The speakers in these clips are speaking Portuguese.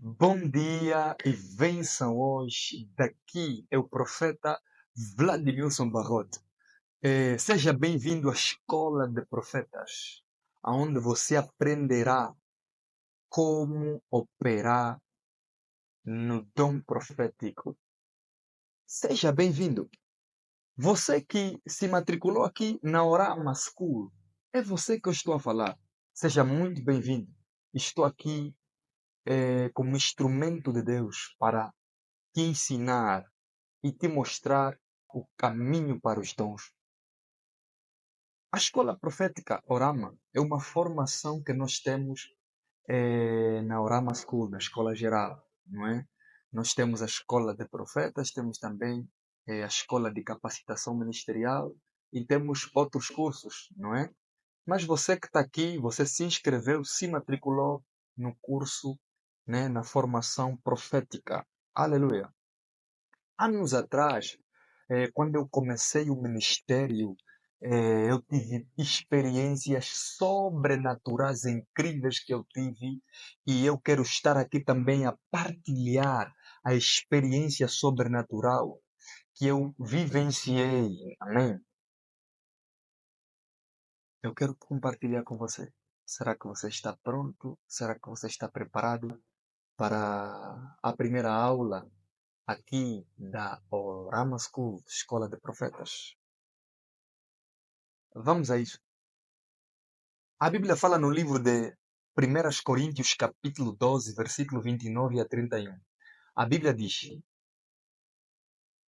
Bom dia e bênção hoje. Daqui é o profeta Vladimilson Barrote. Seja bem-vindo à Escola de Profetas, onde você aprenderá como operar no dom profético. Seja bem-vindo. Você que se matriculou aqui na Orama School, é você que eu estou a falar. Seja muito bem-vindo. Estou aqui como instrumento de Deus para te ensinar e te mostrar o caminho para os dons. A escola profética Orama é uma formação que nós temos na Orama School, na escola geral, não é? Nós temos a escola de profetas, temos também a escola de capacitação ministerial e temos outros cursos, não é? Mas você que está aqui, você se inscreveu, se matriculou no curso, né, na formação profética. Aleluia! Anos atrás, quando eu comecei o ministério, eu tive experiências sobrenaturais incríveis que eu tive e eu quero estar aqui também a partilhar a experiência sobrenatural que eu vivenciei. Amém? Eu quero compartilhar com você. Será que você está pronto? Será que você está preparado para a primeira aula aqui da Orama School, Escola de Profetas? Vamos a isso. A Bíblia fala no livro de 1 Coríntios, capítulo 12, versículo 29 a 31. A Bíblia diz: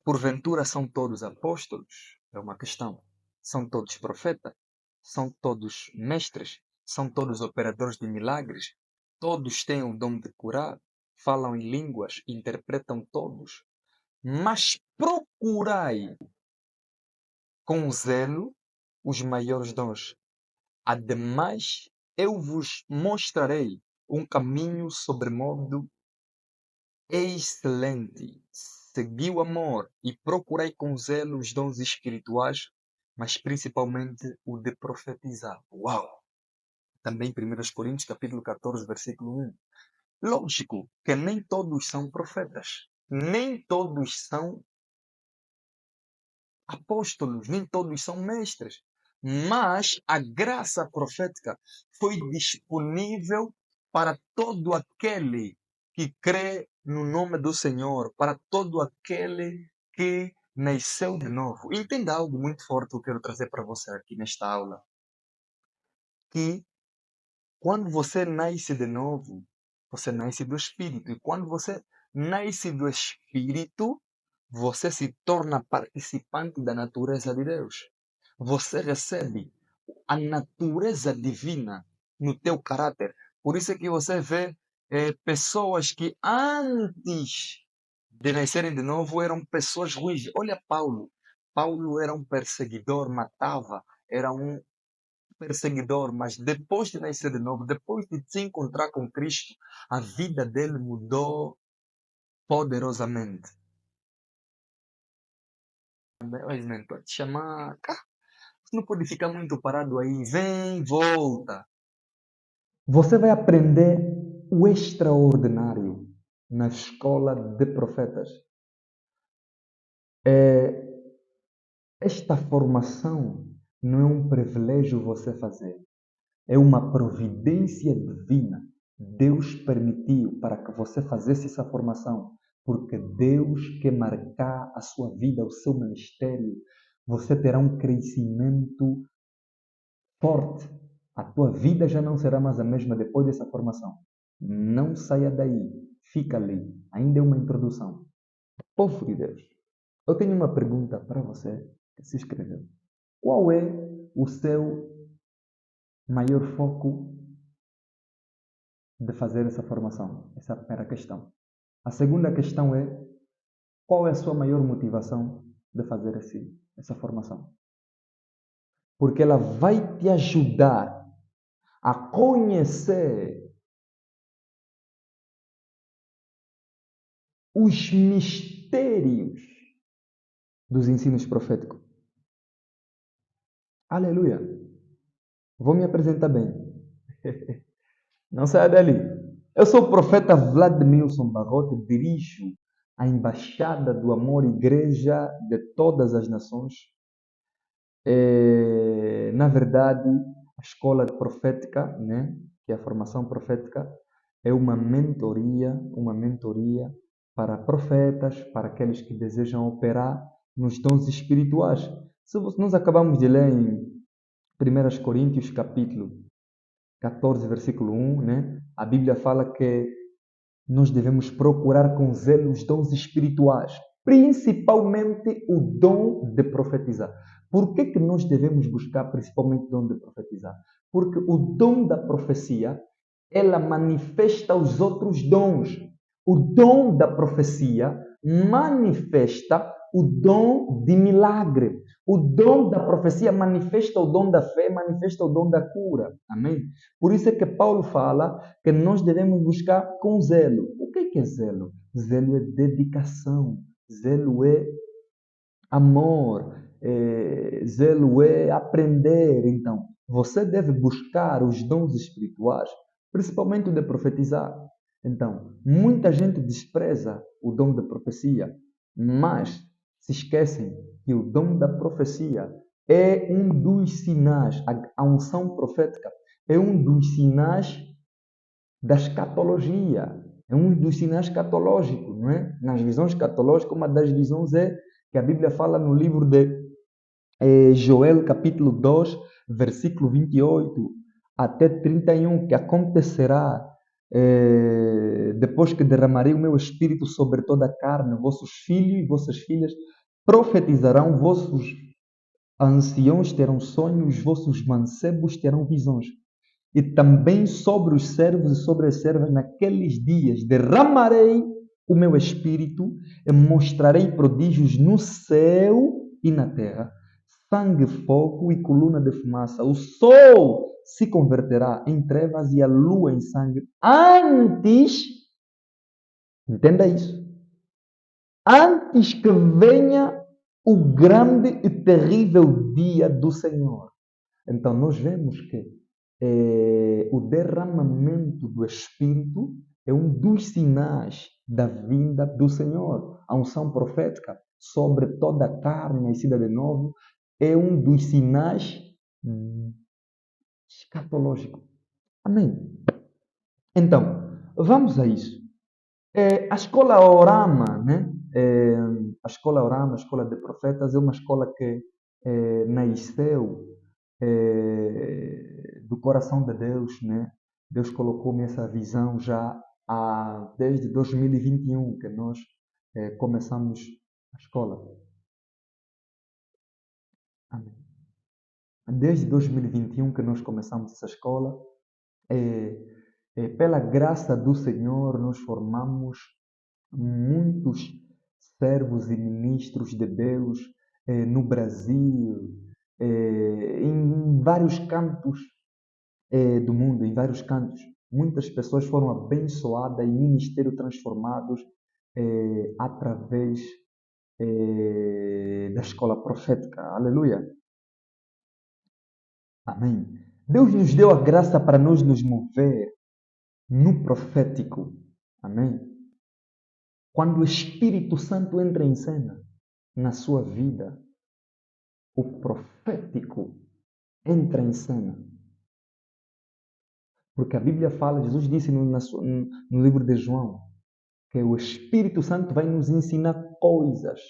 porventura são todos apóstolos? É uma questão. São todos profetas? São todos mestres? São todos operadores de milagres? Todos têm o dom de curar? Falam em línguas? Interpretam todos? Mas procurai com zelo os maiores dons. Ademais, eu vos mostrarei um caminho sobremodo excelente. Segui o amor e procurei com zelo os dons espirituais, mas principalmente o de profetizar. Uau! Também 1 Coríntios capítulo 14, versículo 1. Lógico que nem todos são profetas, nem todos são apóstolos, nem todos são mestres, mas a graça profética foi disponível para todo aquele que crê no nome do Senhor, para todo aquele que nasceu de novo. Entenda algo muito forte que eu quero trazer para você aqui nesta aula, que quando você nasce de novo, você nasce do Espírito, e quando você nasce do Espírito, você se torna participante da natureza de Deus. Você recebe a natureza divina no teu caráter. Por isso é que você vê pessoas que antes de nascerem de novo eram pessoas ruins. Olha Paulo. Paulo era um perseguidor, matava, era um perseguidor, mas depois de nascer de novo, depois de se encontrar com Cristo, a vida dele mudou poderosamente. Mas não pode chamar. Você não pode ficar muito parado aí. Vem, volta. Você vai aprender o extraordinário na escola de profetas. Esta formação não é um privilégio você fazer. É uma providência divina. Deus permitiu para que você fizesse essa formação, porque Deus quer marcar a sua vida, o seu ministério. Você terá um crescimento forte. A tua vida já não será mais a mesma depois dessa formação. Não saia daí. Fica ali. Ainda é uma introdução. Povo de Deus, eu tenho uma pergunta para você que se inscreveu. Qual é o seu maior foco de fazer essa formação? Essa é a primeira questão. A segunda questão é: qual é a sua maior motivação de fazer essa formação? Porque ela vai te ajudar a conhecer os mistérios dos ensinos proféticos. Aleluia! Vou me apresentar bem. Não saia dali. Eu sou o profeta Vladimilson Barrote, dirijo a Embaixada do Amor Igreja de todas as nações. Na verdade, a escola profética, né, que é a formação profética, é uma mentoria para profetas, para aqueles que desejam operar nos dons espirituais. Nós acabamos de ler em 1 Coríntios capítulo 14, versículo 1, né? A Bíblia fala que nós devemos procurar com zelo os dons espirituais, principalmente o dom de profetizar. Por que nós devemos buscar principalmente o dom de profetizar? Porque o dom da profecia, ela manifesta os outros dons. O dom da profecia manifesta o dom de milagre. O dom da profecia manifesta o dom da fé, manifesta o dom da cura. Amém? Por isso é que Paulo fala que nós devemos buscar com zelo. O que é zelo? Zelo é dedicação. Zelo é amor. Zelo é aprender. Então, você deve buscar os dons espirituais, principalmente o de profetizar. Então, muita gente despreza o dom da profecia, mas se esquecem que o dom da profecia é um dos sinais, a unção profética é um dos sinais da escatologia, é um dos sinais escatológicos, não é? Nas visões escatológicas, uma das visões é que a Bíblia fala no livro de Joel, capítulo 2, versículo 28 até 31, que acontecerá depois que derramarei o meu espírito sobre toda a carne, vossos filhos e vossas filhas profetizarão, vossos anciãos terão sonhos, vossos mancebos terão visões. E também sobre os servos e sobre as servas naqueles dias derramarei o meu espírito e mostrarei prodígios no céu e na terra, sangue, fogo e coluna de fumaça. O sol se converterá em trevas e a lua em sangue antes, entenda isso, antes que venha o grande e terrível dia do Senhor. Então nós vemos que o derramamento do Espírito é um dos sinais da vinda do Senhor. A unção profética sobre toda a carne nascida de novo é um dos sinais escatológicos. Amém? Então, vamos a isso. A escola Orama, né? A escola Orama, a escola de profetas, é uma escola que nasceu do coração de Deus, né? Deus colocou-me essa visão já desde 2021 que nós começamos a escola. Amém. Desde 2021 que nós começamos essa escola, pela graça do Senhor, nós formamos muitos servos e ministros de Deus no Brasil, em vários cantos do mundo, em vários cantos. Muitas pessoas foram abençoadas e ministérios transformados através da escola profética. Aleluia. Amém. Deus nos deu a graça para nós nos mover no profético. Amém. Quando o Espírito Santo entra em cena na sua vida, o profético entra em cena. Porque a Bíblia fala, Jesus disse no livro de João, que o Espírito Santo vai nos ensinar coisas.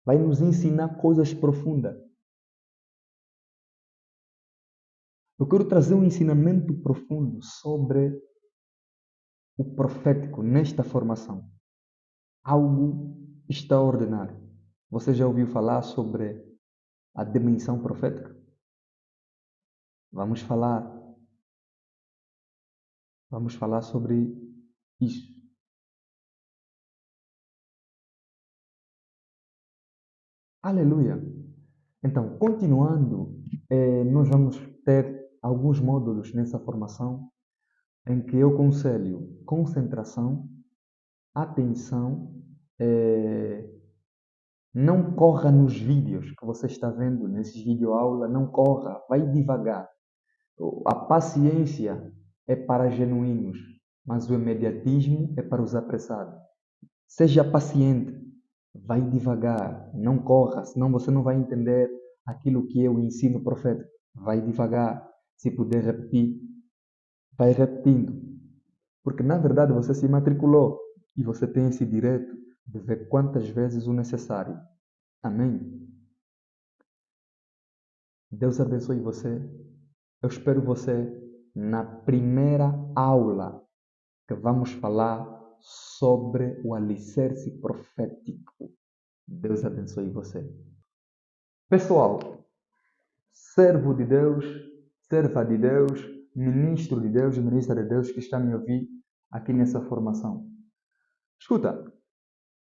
Vai nos ensinar coisas profundas. Eu quero trazer um ensinamento profundo sobre o profético nesta formação. Algo extraordinário. Você já ouviu falar sobre a dimensão profética? Vamos falar sobre isso. Aleluia! Então, continuando, nós vamos ter alguns módulos nessa formação em que eu aconselho concentração, atenção, não corra nos vídeos que você está vendo, nesses videoaulas, não corra, vai devagar. A paciência é para genuínos. Mas o imediatismo é para os apressados. Seja paciente, vai devagar, não corra, senão você não vai entender aquilo que é o ensino profético. Vai devagar, se puder repetir, vai repetindo. Porque na verdade você se matriculou e você tem esse direito de ver quantas vezes o necessário. Amém? Deus abençoe você. Eu espero você na primeira aula que vamos falar sobre o alicerce profético. Deus abençoe você. Pessoal, servo de Deus, serva de Deus, ministro de Deus, ministra de Deus que está me ouvindo aqui nessa formação. Escuta,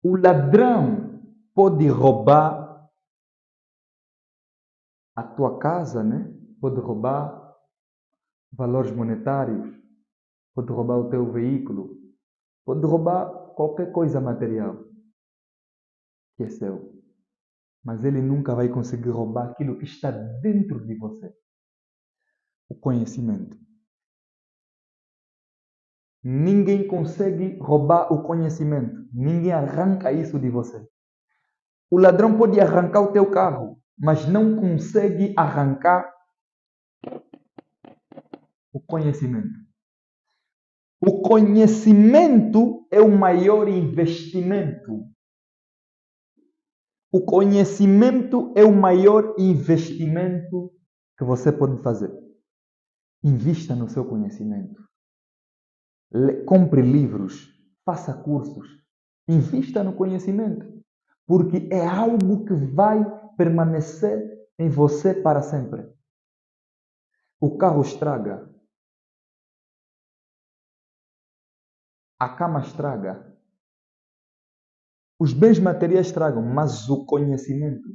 o ladrão pode roubar a tua casa, né? Pode roubar valores monetários, pode roubar o teu veículo, pode roubar qualquer coisa material que é seu. Mas ele nunca vai conseguir roubar aquilo que está dentro de você. O conhecimento. Ninguém consegue roubar o conhecimento. Ninguém arranca isso de você. O ladrão pode arrancar o teu carro, mas não consegue arrancar o conhecimento. O conhecimento é o maior investimento. O conhecimento é o maior investimento que você pode fazer. Invista no seu conhecimento. Compre livros, faça cursos, invista no conhecimento, porque é algo que vai permanecer em você para sempre. O carro estraga, a cama estraga, os bens materiais estragam, mas o conhecimento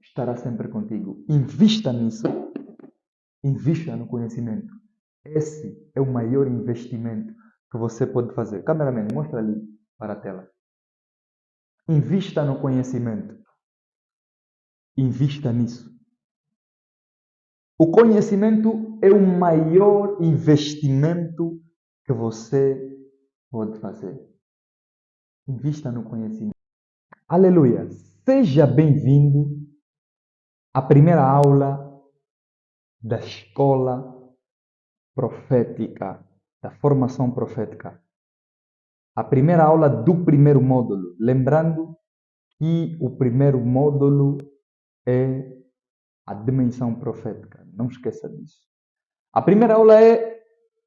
estará sempre contigo. Invista nisso, invista no conhecimento. Esse é o maior investimento que você pode fazer. Cameraman, mostra ali para a tela. Invista no conhecimento. Invista nisso. O conhecimento é o maior investimento que você pode fazer. Invista no conhecimento. Aleluia! Seja bem-vindo à primeira aula da escola profética, da formação profética. A primeira aula do primeiro módulo. Lembrando que o primeiro módulo é a dimensão profética. Não esqueça disso. A primeira aula é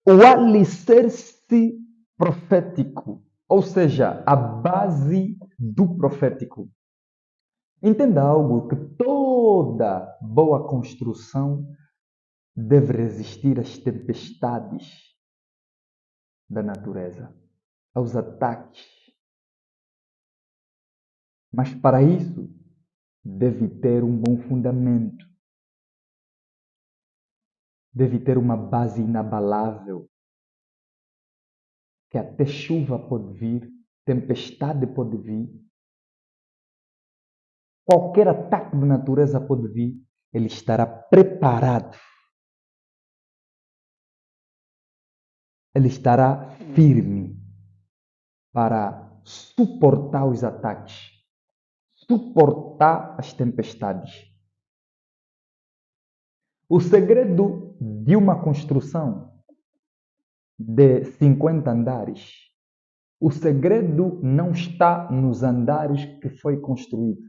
o alicerce profético, ou seja, a base do profético. Entenda algo, que toda boa construção deve resistir às tempestades da natureza, aos ataques. Mas para isso, deve ter um bom fundamento. Deve ter uma base inabalável. Que até chuva pode vir, tempestade pode vir. Qualquer ataque de natureza pode vir. Ele estará preparado. Ele estará firme para suportar os ataques, suportar as tempestades. O segredo de uma construção de 50 andares, o segredo não está nos andares que foi construído.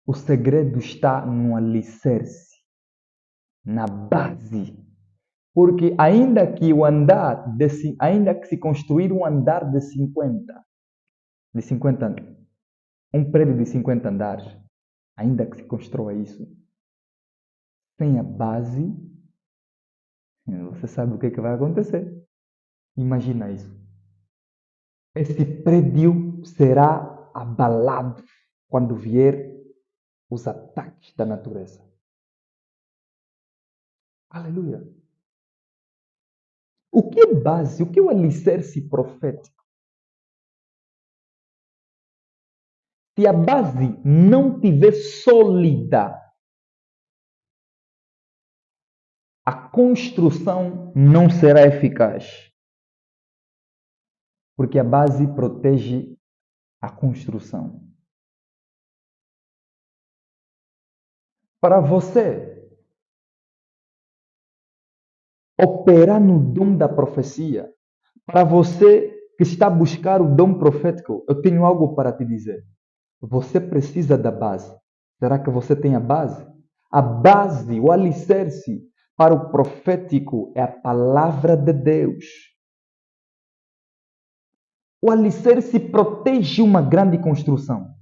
O segredo está no alicerce, na base. Porque ainda que se construir um andar de 50 um prédio de 50 andares, ainda que se construa isso, sem a base, você sabe o que vai acontecer. Imagina isso. Esse prédio será abalado quando vier os ataques da natureza. Aleluia. O que é base? O que é o alicerce profético? Se a base não tiver sólida, a construção não será eficaz. Porque a base protege a construção. Para você operar no dom da profecia, para você que está a buscar o dom profético, eu tenho algo para te dizer. Você precisa da base. Será que você tem a base? A base, o alicerce para o profético é a palavra de Deus. O alicerce protege uma grande construção.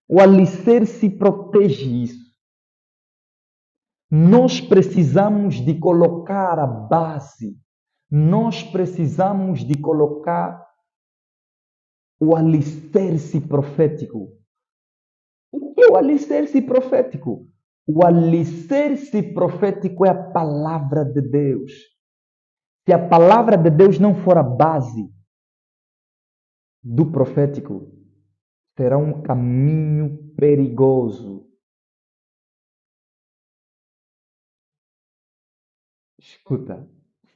O alicerce protege isso. Nós precisamos de colocar a base. Nós precisamos de colocar o alicerce profético. O que é o alicerce profético? O alicerce profético é a palavra de Deus. Se a palavra de Deus não for a base do profético, será um caminho perigoso. Escuta,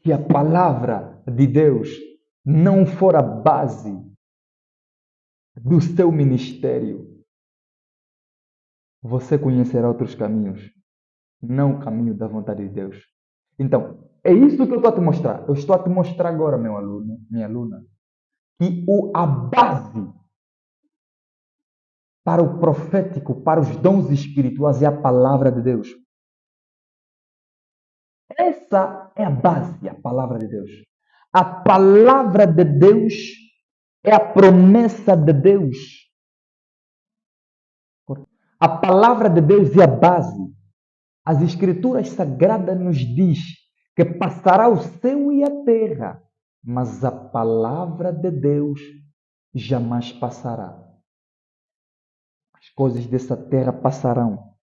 se a palavra de Deus não for a base do seu ministério, você conhecerá outros caminhos, não o caminho da vontade de Deus. Então, é isso que eu estou a te mostrar. Eu estou a te mostrar agora, meu aluno, minha aluna, que a base para o profético, para os dons espirituais é a palavra de Deus. Essa é a base, a palavra de Deus. A palavra de Deus é a promessa de Deus. A palavra de Deus é a base. As escrituras sagradas nos diz que passará o céu e a terra, mas a palavra de Deus jamais passará. As coisas dessa terra passarão,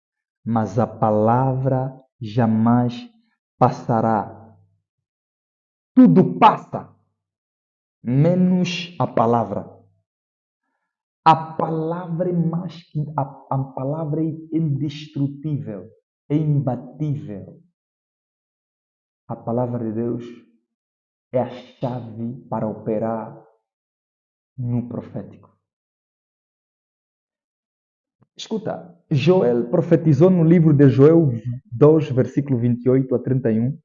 mas a palavra jamais passará. Tudo passa, menos a palavra. A palavra é mais que a palavra é indestrutível, é imbatível. A palavra de Deus é a chave para operar no profético. Escuta, Joel profetizou no livro de Joel 2, versículo 28 a 31.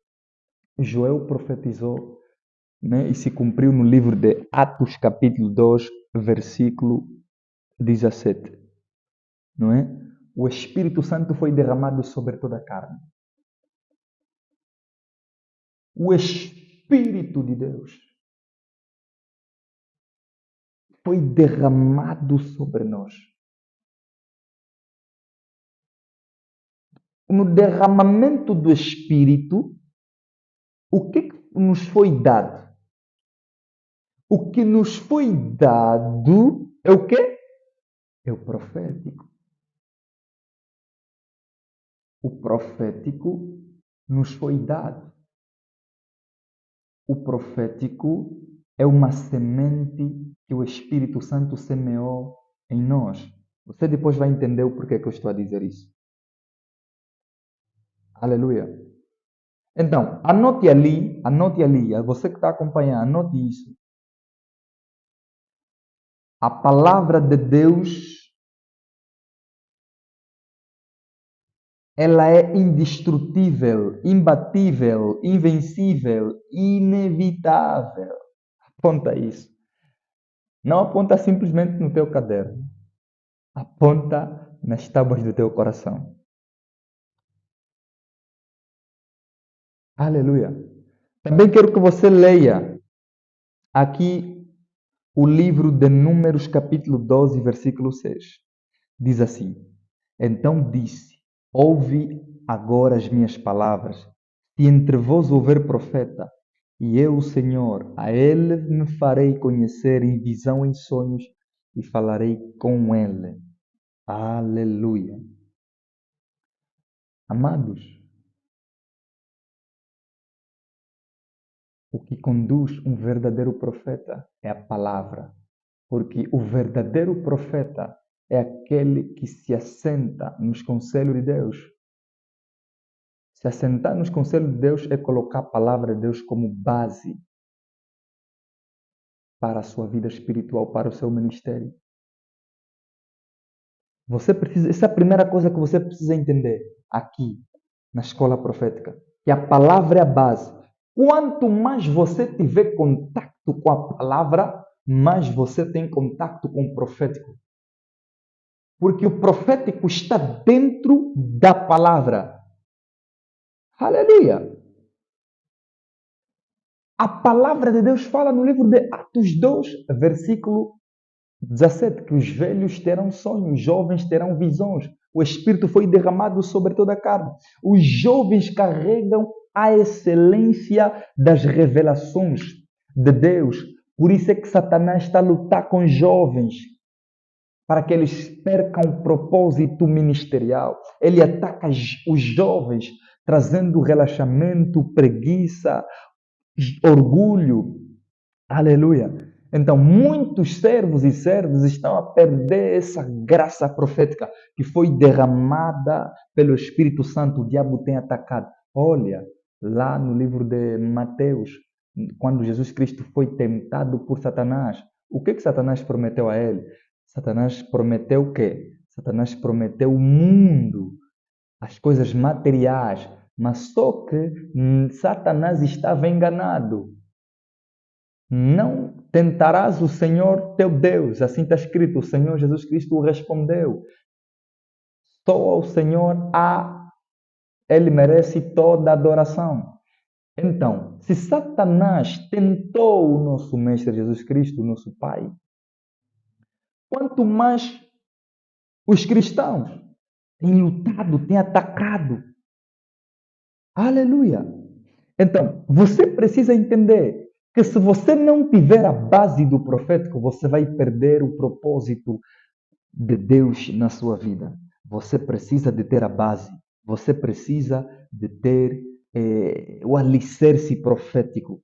Joel profetizou, né, e se cumpriu no livro de Atos, capítulo 2, versículo 17. Não é? O Espírito Santo foi derramado sobre toda a carne. O Espírito de Deus foi derramado sobre nós. No derramamento do Espírito, o que nos foi dado? O que nos foi dado é o quê? É o profético. O profético nos foi dado. O profético é uma semente que o Espírito Santo semeou em nós. Você depois vai entender o porquê que eu estou a dizer isso. Aleluia. Então, anote ali, você que está acompanhando, anote isso. A palavra de Deus, ela é indestrutível, imbatível, invencível, inevitável. Aponta isso. Não aponta simplesmente no teu caderno. Aponta nas tábuas do teu coração. Aleluia. Também quero que você leia aqui o livro de Números, capítulo 12, versículo 6. Diz assim: Então disse: Ouve agora as minhas palavras. Se entre vós houver profeta, e eu, o Senhor, a ele me farei conhecer em visão, em sonhos, e falarei com ele. Aleluia. Amados, o que conduz um verdadeiro profeta é a palavra. Porque o verdadeiro profeta é aquele que se assenta nos conselhos de Deus. Se assentar nos conselhos de Deus é colocar a palavra de Deus como base. para a sua vida espiritual, para o seu ministério. Você precisa, essa é a primeira coisa que você precisa entender aqui na escola profética, que a palavra é a base. Quanto mais você tiver contato com a palavra, mais você tem contato com o profético. Porque o profético está dentro da palavra. Aleluia! A palavra de Deus fala no livro de Atos 2, versículo 17, que os velhos terão sonhos, os jovens terão visões. O Espírito foi derramado sobre toda a carne. Os jovens carregam a excelência das revelações de Deus. Por isso é que Satanás está a lutar com os jovens, para que eles percam o propósito ministerial. Ele ataca os jovens, trazendo relaxamento, preguiça, orgulho. Aleluia. Então, muitos servos e servas estão a perder essa graça profética que foi derramada pelo Espírito Santo. O diabo tem atacado. Olha, lá no livro de Mateus, quando Jesus Cristo foi tentado por Satanás, o que Satanás prometeu a ele? Satanás prometeu o quê? Satanás prometeu o mundo, as coisas materiais, mas só que Satanás estava enganado. Não tentarás o Senhor teu Deus. Assim está escrito. O Senhor Jesus Cristo respondeu: só ao Senhor Ele merece toda adoração. Então, se Satanás tentou o nosso Mestre Jesus Cristo, o nosso Pai, quanto mais os cristãos têm lutado, têm atacado. Aleluia! Então, você precisa entender que se você não tiver a base do profético, você vai perder o propósito de Deus na sua vida. Você precisa de ter a base. Você precisa de ter o alicerce profético.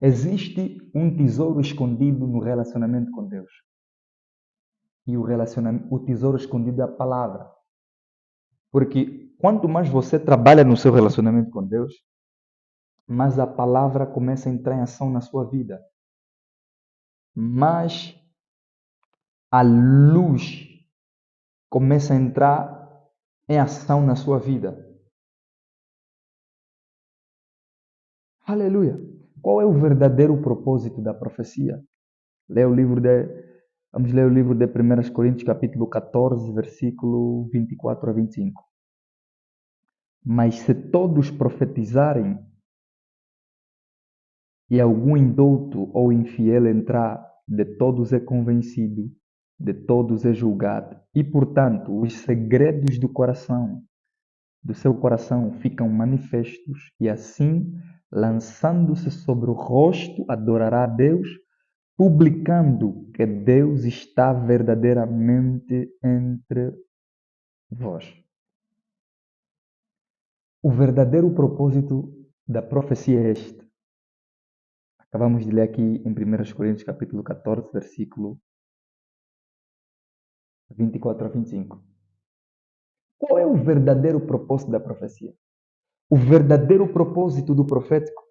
Existe um tesouro escondido no relacionamento com Deus. E o tesouro escondido é a palavra. Porque quanto mais você trabalha no seu relacionamento com Deus, mais a palavra começa a entrar em ação na sua vida. Mais a luz começa a entrar em ação na sua vida. Aleluia! Qual é o verdadeiro propósito da profecia? Vamos ler o livro de 1 Coríntios, capítulo 14, versículo 24 a 25. Mas se todos profetizarem e algum indouto ou infiel entrar, de todos é convencido, de todos é julgado. E, portanto, os segredos do seu coração ficam manifestos, e assim, lançando-se sobre o rosto, adorará a Deus, publicando que Deus está verdadeiramente entre vós. O verdadeiro propósito da profecia é este. Acabamos de ler aqui em 1 Coríntios capítulo 14, versículo 24 a 25. Qual é o verdadeiro propósito da profecia? O verdadeiro propósito do profético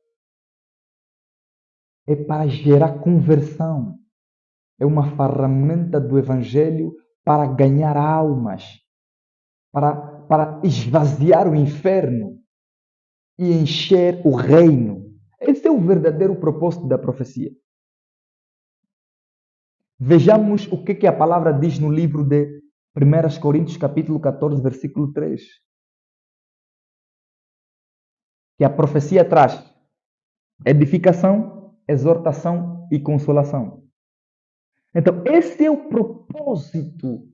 é para gerar conversão. É uma ferramenta do Evangelho para ganhar almas, para esvaziar o inferno e encher o reino. Esse é o verdadeiro propósito da profecia. Vejamos o que a palavra diz no livro de 1 Coríntios, capítulo 14, versículo 3. Que a profecia traz edificação, exortação e consolação. Então, esse é o propósito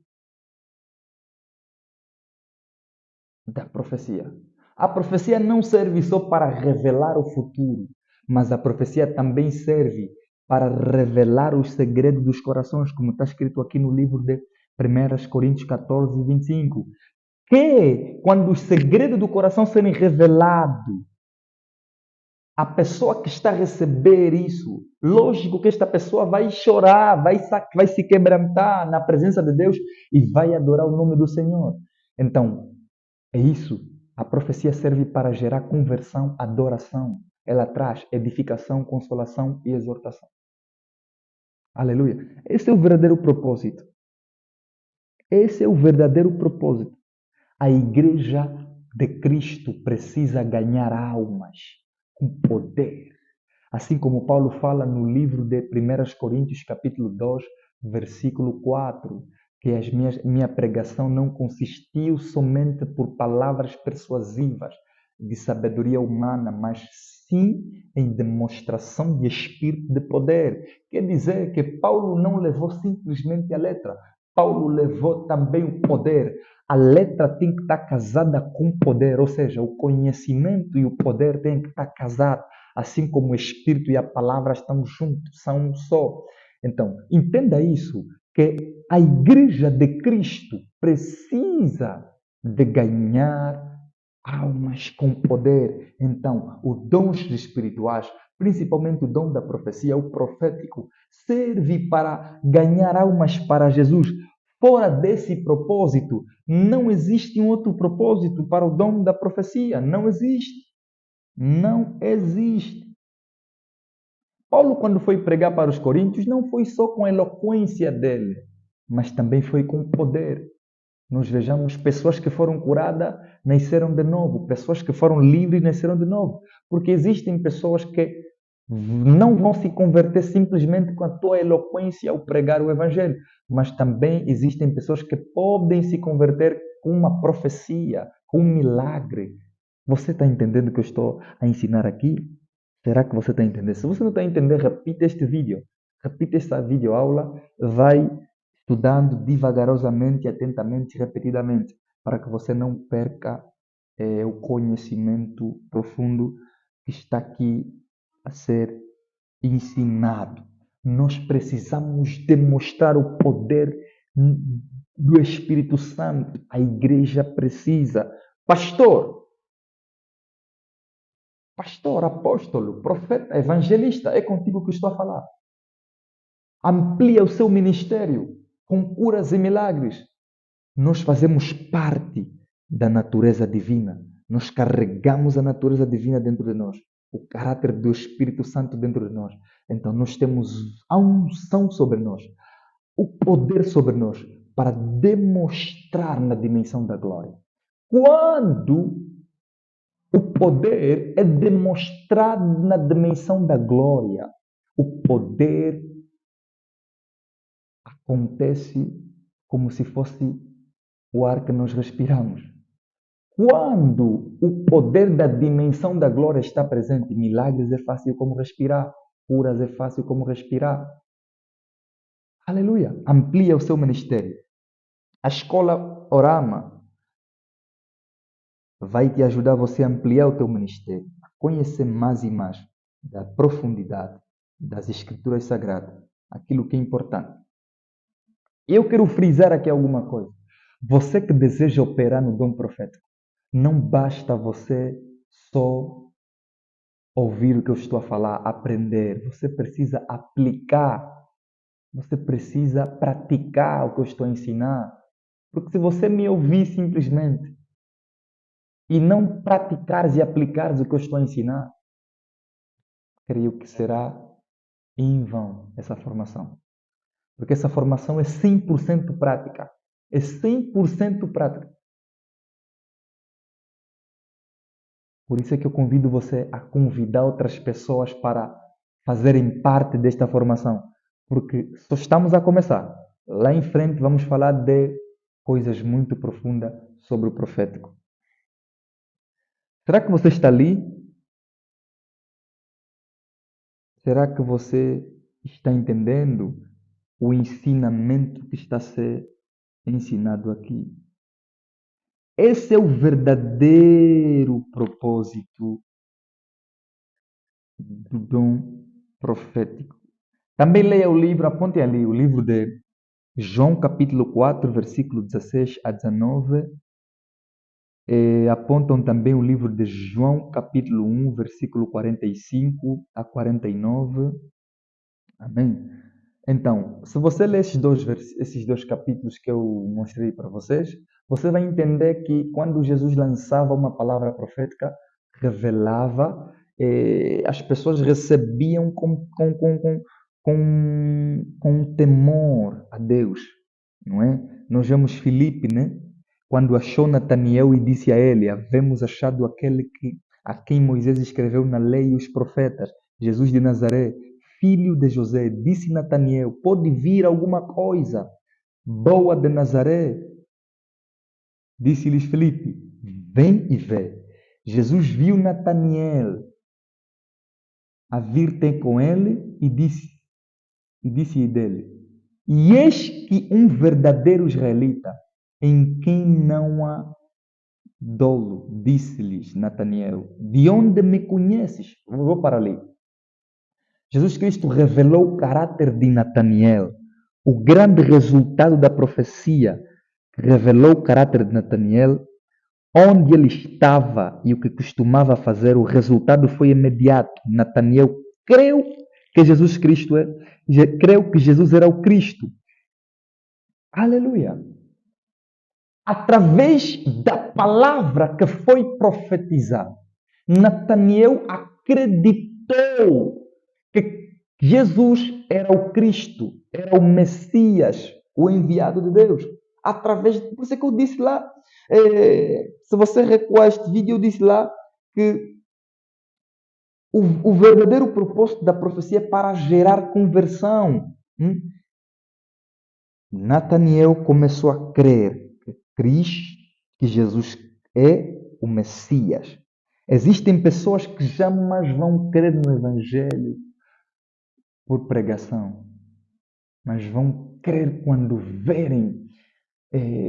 da profecia. A profecia não serve só para revelar o futuro, mas a profecia também serve para revelar os segredos dos corações, como está escrito aqui no livro de 1 Coríntios 14, 25. Que quando os segredos do coração serem revelados, a pessoa que está a receber isso, lógico que esta pessoa vai chorar, vai se quebrantar na presença de Deus e vai adorar o nome do Senhor. Então, é isso. A profecia serve para gerar conversão, adoração. Ela traz edificação, consolação e exortação. Aleluia. Esse é o verdadeiro propósito. Esse é o verdadeiro propósito. A igreja de Cristo precisa ganhar almas com poder. Assim como Paulo fala no livro de 1 Coríntios, capítulo 2, versículo 4, que minha pregação não consistiu somente por palavras persuasivas de sabedoria humana, mas sim em demonstração de espírito de poder. Quer dizer que Paulo não levou simplesmente a letra, Paulo levou também o poder. A letra tem que estar casada com o poder, ou seja, o conhecimento e o poder têm que estar casados, assim como o Espírito e a palavra estão juntos, são um só. Então, entenda isso, que a igreja de Cristo precisa de ganhar almas com poder. Então, os dons espirituais, principalmente o dom da profecia, o profético, serve para ganhar almas para Jesus. Fora desse propósito, não existe um outro propósito para o dom da profecia. Não existe. Não existe. Paulo, quando foi pregar para os coríntios, não foi só com a eloquência dele, mas também foi com poder. Nós vejamos pessoas que foram curadas, nasceram de novo. Pessoas que foram livres, nasceram de novo. Porque existem pessoas que não vão se converter simplesmente com a tua eloquência ao pregar o Evangelho. Mas também existem pessoas que podem se converter com uma profecia, com um milagre. Você está entendendo o que eu estou a ensinar aqui? Será que você está entendendo? Se você não está entendendo, repita este vídeo. Repita esta videoaula. Vai estudando devagarosamente, atentamente, repetidamente, para que você não perca o conhecimento profundo que está aqui a ser ensinado. Nós precisamos demonstrar o poder do Espírito Santo. A igreja precisa. Pastor, apóstolo, profeta, evangelista, é contigo que estou a falar. Amplia o seu ministério com curas e milagres. Nós fazemos parte da natureza divina. Nós carregamos a natureza divina dentro de nós, o caráter do Espírito Santo dentro de nós. Então, nós temos a unção sobre nós, o poder sobre nós, para demonstrar na dimensão da glória. Quando o poder é demonstrado na dimensão da glória, o poder acontece como se fosse o ar que nós respiramos. Quando o poder da dimensão da glória está presente, milagres é fácil como respirar, curas é fácil como respirar. Aleluia! Amplia o seu ministério. A escola Orama vai te ajudar você a ampliar o teu ministério, a conhecer mais e mais da profundidade das Escrituras Sagradas, aquilo que é importante. Eu quero frisar aqui alguma coisa. Você que deseja operar no dom profético, não basta você só ouvir o que eu estou a falar, aprender. Você precisa aplicar. Você precisa praticar o que eu estou a ensinar. Porque se você me ouvir simplesmente e não praticares e aplicares o que eu estou a ensinar, creio que será em vão essa formação. Porque essa formação é 100% prática. É 100% prática. Por isso é que eu convido você a convidar outras pessoas para fazerem parte desta formação. Porque só estamos a começar. Lá em frente vamos falar de coisas muito profundas sobre o profético. Será que você está ali? Será que você está entendendo o ensinamento que está a ser ensinado aqui? Esse é o verdadeiro propósito do dom profético. Também leia o livro, aponte ali, o livro de João capítulo 4, versículo 16 a 19. Apontam também o livro de João capítulo 1, versículo 45 a 49. Amém? Então, se você ler esses dois capítulos que eu mostrei para vocês, você vai entender que quando Jesus lançava uma palavra profética, revelava, as pessoas recebiam com temor a Deus, não é? Nós vemos Filipe, né? Quando achou Nataniel e disse a ele: havemos achado a quem Moisés escreveu na lei e os profetas, Jesus de Nazaré, filho de José. Disse Nataniel: pode vir alguma coisa boa de Nazaré? Disse-lhes Filipe: vem e vê. Jesus viu Nataniel a vir ter com ele e disse dele: e eis que um verdadeiro israelita, em quem não há dolo, disse-lhes Nataniel: de onde me conheces? Vou para ali. Jesus Cristo revelou o caráter de Nataniel, o grande resultado da profecia que revelou o caráter de Nataniel, onde ele estava e o que costumava fazer. O resultado foi imediato. Nataniel creu que Jesus Cristo creu que Jesus era o Cristo. Aleluia! Através da palavra que foi profetizada, Nataniel acreditou que Jesus era o Cristo, era o Messias, o enviado de Deus. Por isso é que eu disse lá, se você recuar este vídeo, eu disse lá que o verdadeiro propósito da profecia é para gerar conversão. Nataniel começou a crer que Jesus é o Messias. Existem pessoas que jamais vão crer no Evangelho por pregação, mas vão crer quando verem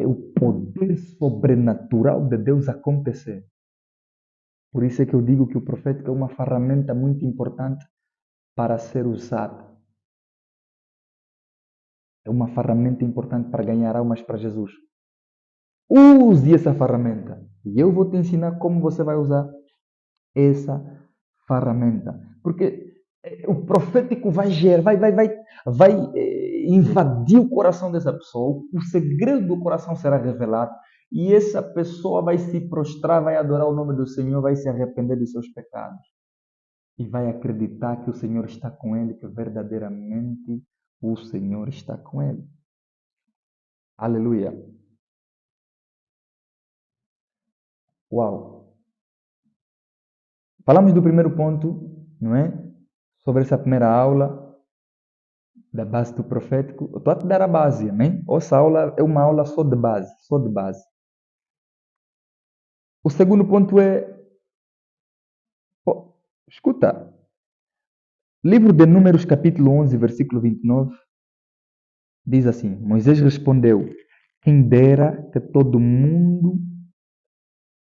o poder sobrenatural de Deus acontecer. Por isso é que eu digo que o profético é uma ferramenta muito importante para ser usada. É uma ferramenta importante para ganhar almas para Jesus. Use essa ferramenta. E eu vou te ensinar como você vai usar essa ferramenta. Porque o profético vai invadir o coração dessa pessoa. O segredo do coração será revelado. E essa pessoa vai se prostrar, vai adorar o nome do Senhor, vai se arrepender dos seus pecados. E vai acreditar que o Senhor está com ele, que verdadeiramente o Senhor está com ele. Aleluia. Uau! Falamos do primeiro ponto, não é? Sobre essa primeira aula da base do profético. Eu estou a te dar a base, amém? Essa aula é uma aula só de base, só de base. O segundo ponto é, escuta, livro de Números capítulo 11, versículo 29, diz assim: Moisés respondeu: quem dera que todo mundo,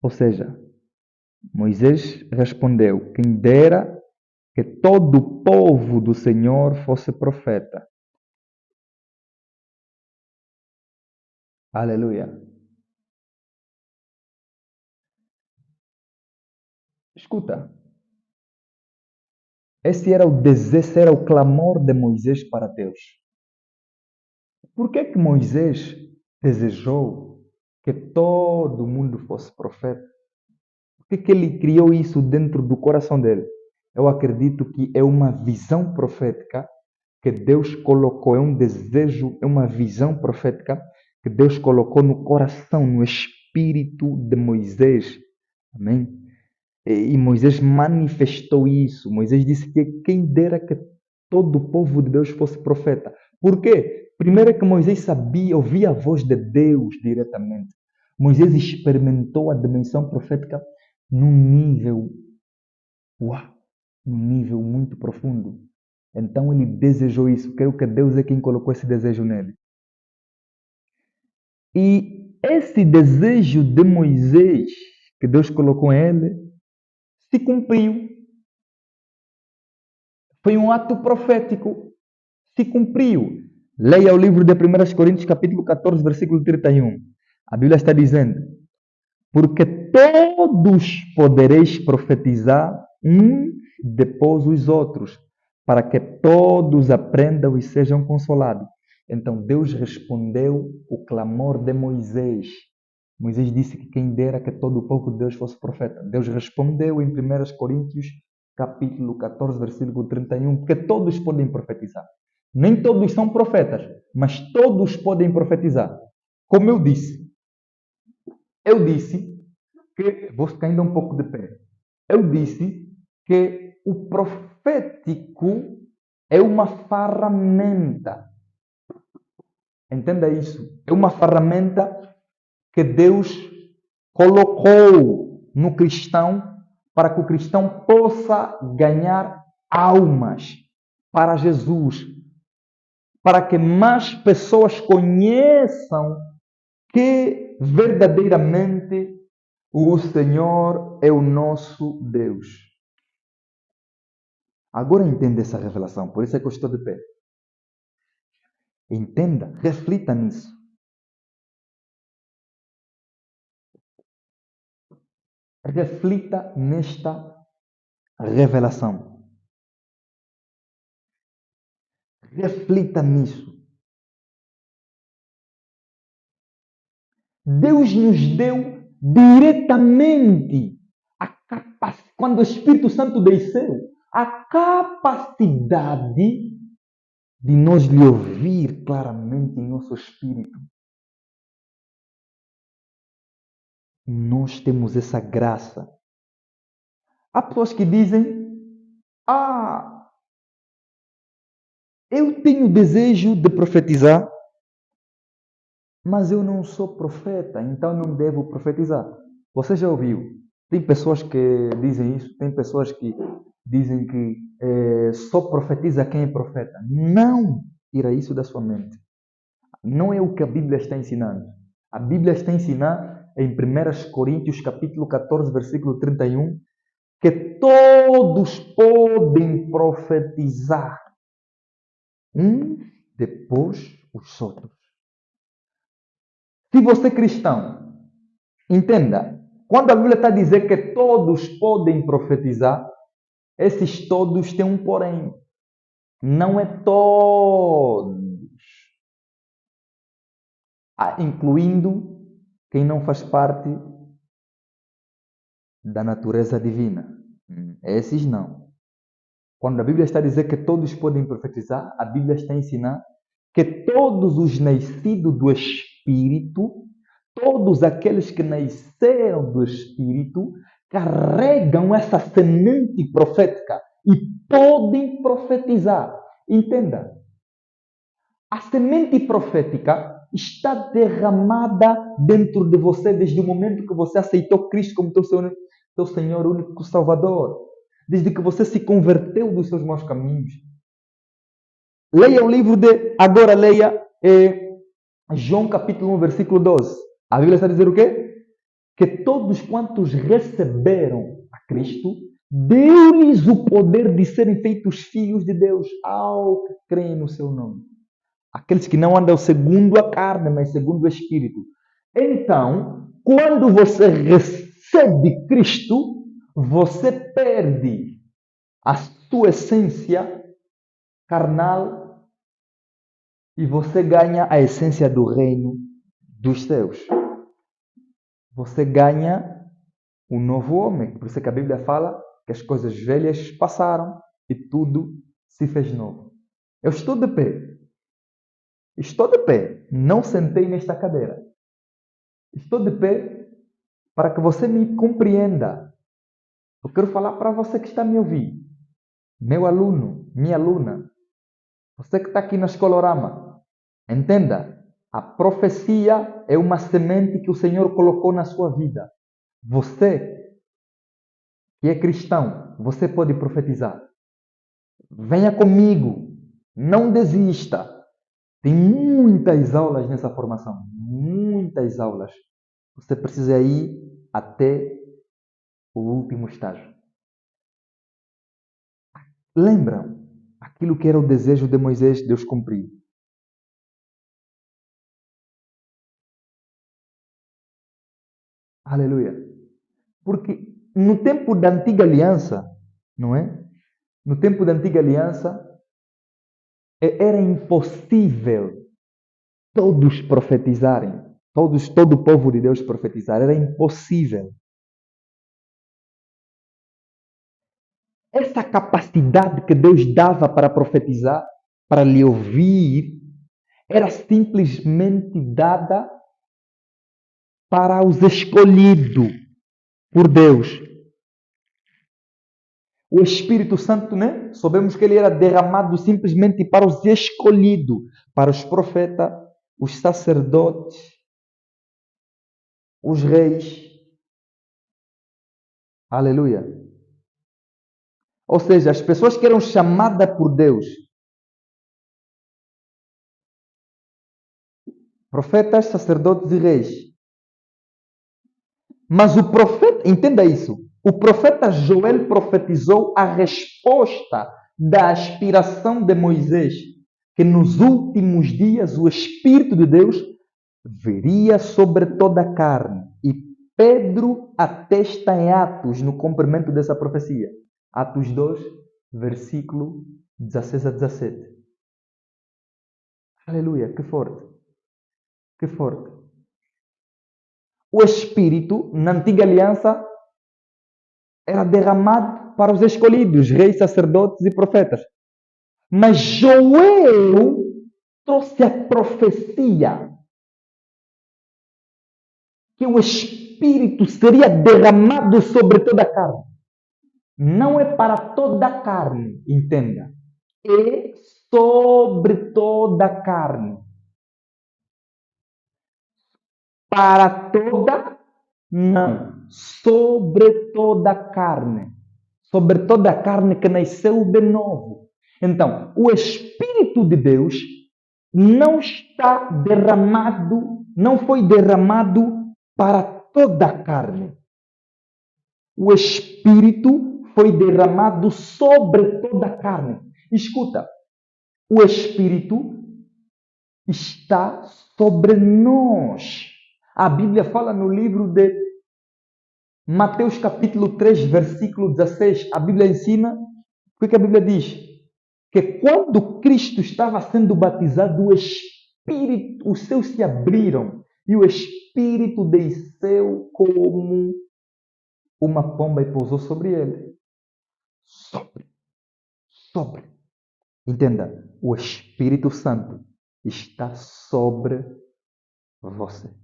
ou seja, Moisés respondeu: quem dera que todo o povo do Senhor fosse profeta. Aleluia. Escuta, esse era o desejo, esse era o clamor de Moisés para Deus. Por que Moisés desejou que todo mundo fosse profeta? Por que ele criou isso dentro do coração dele? Eu acredito que é uma visão profética que Deus colocou, é um desejo, é uma visão profética que Deus colocou no coração, no espírito de Moisés. Amém? E Moisés manifestou isso. Moisés disse que quem dera que todo o povo de Deus fosse profeta. Por quê? Primeiro é que Moisés sabia, ouvia a voz de Deus diretamente. Moisés experimentou a dimensão profética num nível, num nível muito profundo. Então ele desejou isso. Creio que Deus é quem colocou esse desejo nele. E esse desejo de Moisés, que Deus colocou em ele, se cumpriu. Foi um ato profético. Se cumpriu. Leia o livro de 1 Coríntios, capítulo 14, versículo 31. A Bíblia está dizendo: porque todos podereis profetizar uns depois os outros, para que todos aprendam e sejam consolados. Então Deus respondeu o clamor de Moisés. Moisés disse que quem dera que todo o povo de Deus fosse profeta. Deus respondeu em 1 Coríntios, capítulo 14, versículo 31, que todos podem profetizar. Nem todos são profetas, mas todos podem profetizar. Como eu disse que, vou ficar ainda um pouco de pé, eu disse que o profético é uma ferramenta. Entenda isso. É uma ferramenta que Deus colocou no cristão para que o cristão possa ganhar almas para Jesus, para que mais pessoas conheçam que verdadeiramente o Senhor é o nosso Deus. Agora entenda essa revelação, por isso é que eu estou de pé. Entenda, reflita nisso. Reflita nesta revelação. Reflita nisso. Deus nos deu diretamente a capacidade, quando o Espírito Santo desceu, a capacidade de nós lhe ouvir claramente em nosso espírito. Nós temos essa graça. Há pessoas que dizem: eu tenho desejo de profetizar, mas eu não sou profeta, então não devo profetizar. Você já ouviu? Tem pessoas que dizem isso, tem pessoas que dizem que só profetiza quem é profeta. Não! Tira isso da sua mente. Não é o que a Bíblia está ensinando. A Bíblia está ensinando em 1 Coríntios capítulo 14, versículo 31, que todos podem profetizar. Uns depois os outros. Se você é cristão, entenda, quando a Bíblia está a dizer que todos podem profetizar, esses todos têm um porém. Não é todos. Incluindo quem não faz parte da natureza divina. Esses não. Quando a Bíblia está a dizer que todos podem profetizar, a Bíblia está a ensinar que todos os nascidos do Espírito, todos aqueles que nasceram do Espírito, carregam essa semente profética e podem profetizar. Entenda, a semente profética está derramada dentro de você desde o momento que você aceitou Cristo como teu Senhor único Salvador. Desde que você se converteu dos seus maus caminhos. Leia o livro agora leia João capítulo 1, versículo 12. A Bíblia está a dizer o quê? Que todos quantos receberam a Cristo, deu-lhes o poder de serem feitos filhos de Deus, ao que creem no seu nome. Aqueles que não andam segundo a carne, mas segundo o Espírito. Então, quando você recebe Cristo, você perde a sua essência carnal e você ganha a essência do reino dos céus. Você ganha um novo homem. Por isso que a Bíblia fala que as coisas velhas passaram e tudo se fez novo. Eu estou de pé. Estou de pé. Não sentei nesta cadeira. Estou de pé para que você me compreenda. Eu quero falar para você que está a me ouvir. Meu aluno, minha aluna. Você que está aqui na Escolorama. Entenda. A profecia é uma semente que o Senhor colocou na sua vida. Você que é cristão, você pode profetizar. Venha comigo. Não desista. Tem muitas aulas nessa formação. Muitas aulas. Você precisa ir até o último estágio. Lembram? Aquilo que era o desejo de Moisés, Deus cumpriu. Aleluia. Porque no tempo da antiga aliança, não é? No tempo da antiga aliança, era impossível todos profetizarem. Todo o povo de Deus profetizar. Era impossível. Essa capacidade que Deus dava para profetizar para lhe ouvir era simplesmente dada para os escolhidos por Deus. O Espírito Santo, né? Sabemos que ele era derramado simplesmente para os escolhidos, para os profetas, os sacerdotes, os reis. Aleluia. Ou seja, as pessoas que eram chamadas por Deus, profetas, sacerdotes e reis. Mas o profeta, entenda isso, o profeta Joel profetizou a resposta da aspiração de Moisés, que nos últimos dias o Espírito de Deus viria sobre toda a carne. E Pedro atesta em Atos, no cumprimento dessa profecia. Atos 2, versículo 16 a 17. Aleluia, que forte, que forte. O Espírito, na antiga aliança, era derramado para os escolhidos, reis, sacerdotes e profetas. Mas Joel trouxe a profecia que o Espírito seria derramado sobre toda a carne. Não é para toda a carne, entenda. É sobre toda a carne. Para toda, não. Sobre toda a carne. Sobre toda a carne que nasceu de novo. Então, o Espírito de Deus não está derramado, não foi derramado para toda a carne. O Espírito foi derramado sobre toda a carne. Escuta, o Espírito está sobre nós. A Bíblia fala no livro de Mateus capítulo 3, versículo 16. A Bíblia ensina, o que a Bíblia diz? Que quando Cristo estava sendo batizado, o Espírito, os céus se abriram e o Espírito desceu como uma pomba e pousou sobre ele. Sobre. Entenda, o Espírito Santo está sobre você.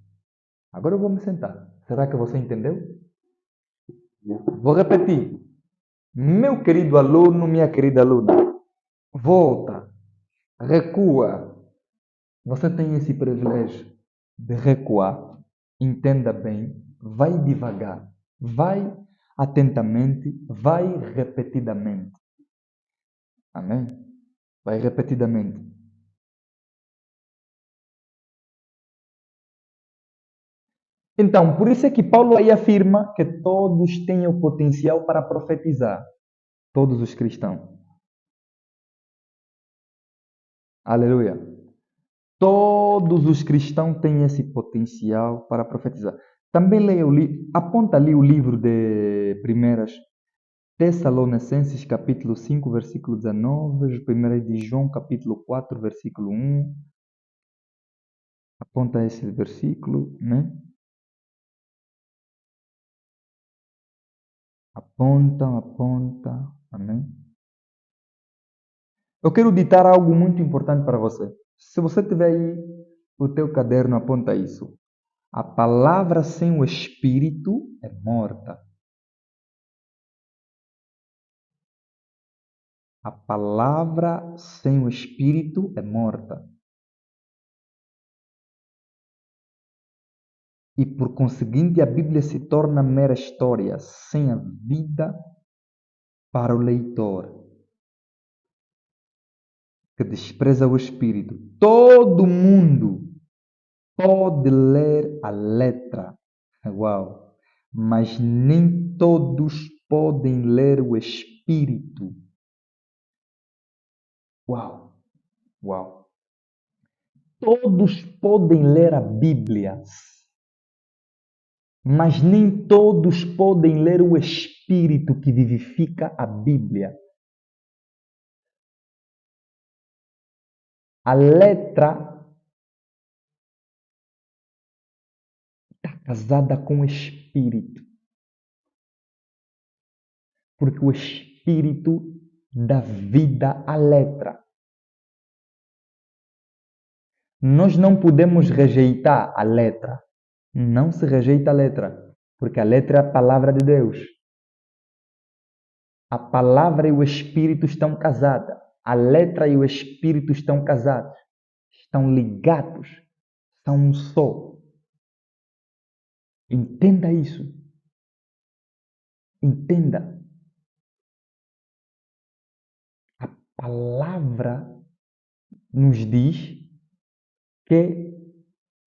Agora eu vou me sentar. Será que você entendeu? Vou repetir. Meu querido aluno, minha querida aluna, volta, recua. Você tem esse privilégio de recuar. Entenda bem, vai devagar, vai atentamente, vai repetidamente. Amém? Vai repetidamente. Então, por isso é que Paulo aí afirma que todos têm o potencial para profetizar. Todos os cristãos. Aleluia. Todos os cristãos têm esse potencial para profetizar. Também leia aponta ali o livro de 1 Tessalonicenses, capítulo 5, versículo 19, 1 de João, capítulo 4, versículo 1. Aponta esse versículo, né? Aponta. Amém? Eu quero ditar algo muito importante para você. Se você tiver aí o teu caderno, aponta isso. A palavra sem o Espírito é morta. A palavra sem o Espírito é morta. E por conseguinte a Bíblia se torna mera história, sem a vida para o leitor que despreza o Espírito. Todo mundo pode ler a letra. Uau! Mas nem todos podem ler o Espírito. Uau! Uau! Todos podem ler a Bíblia, mas nem todos podem ler o Espírito que vivifica a Bíblia. A letra está casada com o Espírito. Porque o Espírito dá vida à letra. Nós não podemos rejeitar a letra. Não se rejeita a letra, porque a letra é a palavra de Deus. A palavra e o Espírito estão casadas. A letra e o Espírito estão casados. Estão ligados. São um só. Entenda isso. Entenda. A palavra nos diz que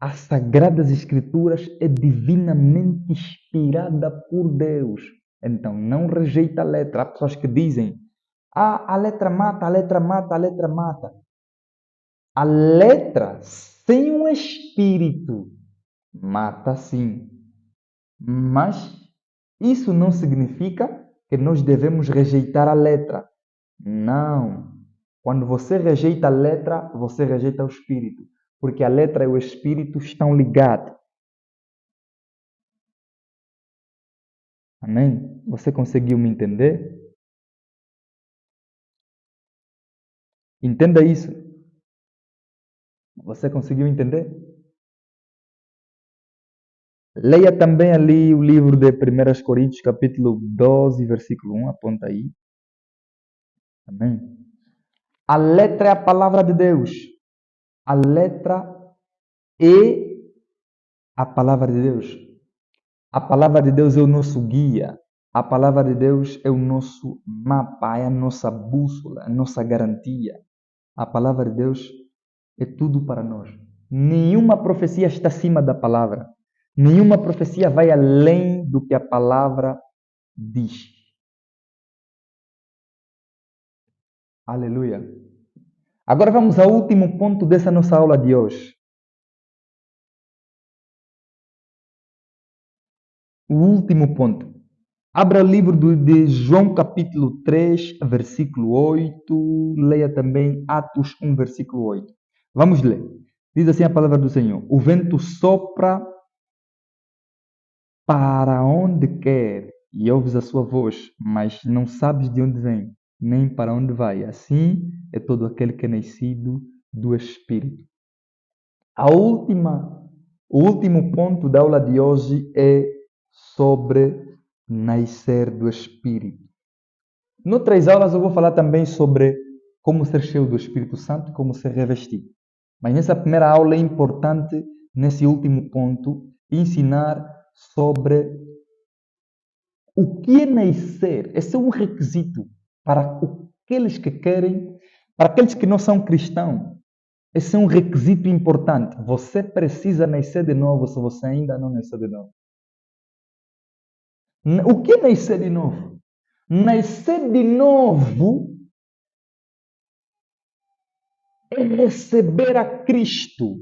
as Sagradas Escrituras é divinamente inspirada por Deus. Então, não rejeita a letra. Há pessoas que dizem, a letra mata, a letra mata, a letra mata. A letra, sem um espírito, mata sim. Mas isso não significa que nós devemos rejeitar a letra. Não. Quando você rejeita a letra, você rejeita o espírito. Porque a letra e o espírito estão ligados. Amém? Você conseguiu me entender? Entenda isso. Você conseguiu entender? Leia também ali o livro de 1 Coríntios, capítulo 12, versículo 1. Aponta aí. Amém? A letra é a palavra de Deus. A letra é a palavra de Deus. A palavra de Deus é o nosso guia. A palavra de Deus é o nosso mapa, é a nossa bússola, a nossa garantia. A palavra de Deus é tudo para nós. Nenhuma profecia está acima da palavra. Nenhuma profecia vai além do que a palavra diz. Aleluia. Agora vamos ao último ponto dessa nossa aula de hoje. O último ponto. Abra o livro de João capítulo 3, versículo 8. Leia também Atos 1, versículo 8. Vamos ler. Diz assim a palavra do Senhor. O vento sopra para onde quer e ouves a sua voz, mas não sabes de onde vem, nem para onde vai. Assim é todo aquele que é nascido do Espírito. O último ponto da aula de hoje é sobre nascer do Espírito. Noutras aulas eu vou falar também sobre como ser cheio do Espírito Santo e como ser revestido. Mas nessa primeira aula é importante, nesse último ponto, ensinar sobre o que é nascer. Esse é um requisito para aqueles que querem, para aqueles que não são cristãos. Esse é um requisito importante. Você precisa nascer de novo se você ainda não nasceu de novo. O que é nascer de novo? Nascer de novo é receber a Cristo.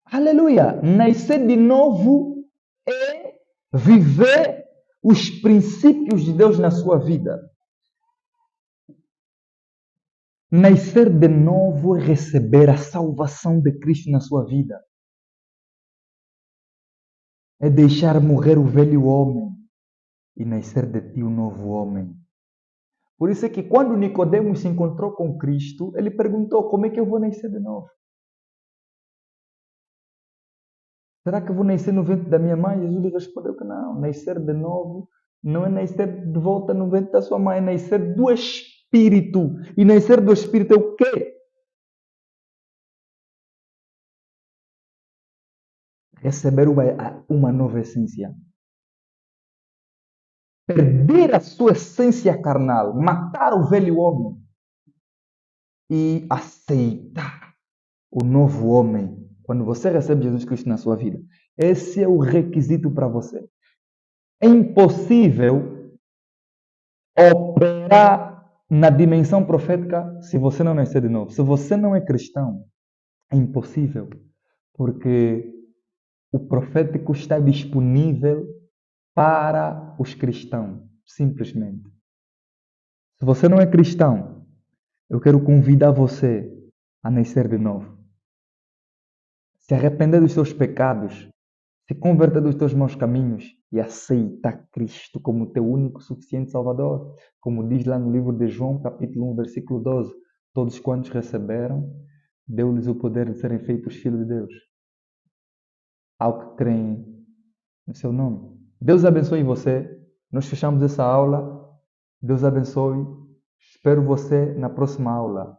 Aleluia! Nascer de novo é viver os princípios de Deus na sua vida. Nascer de novo é receber a salvação de Cristo na sua vida. É deixar morrer o velho homem e nascer de ti o novo homem. Por isso é que quando Nicodemos se encontrou com Cristo, ele perguntou, como é que eu vou nascer de novo? Será que eu vou nascer no ventre da minha mãe? Jesus lhe respondeu que não. Nascer de novo não é nascer de volta no ventre da sua mãe, é nascer do Espírito. E nascer do Espírito é o quê? Receber uma nova essência. Perder a sua essência carnal, matar o velho homem e aceitar o novo homem. Quando você recebe Jesus Cristo na sua vida, esse é o requisito para você. É impossível operar na dimensão profética se você não nascer de novo. Se você não é cristão, é impossível, porque o profético está disponível para os cristãos, simplesmente. Se você não é cristão, eu quero convidar você a nascer de novo. Se arrepender dos seus pecados, se converter dos teus maus caminhos e aceitar Cristo como teu único suficiente Salvador, como diz lá no livro de João, capítulo 1, versículo 12. Todos quantos receberam, deu-lhes o poder de serem feitos filhos de Deus, ao que creem no seu nome. Deus abençoe você. Nós fechamos essa aula. Deus abençoe. Espero você na próxima aula.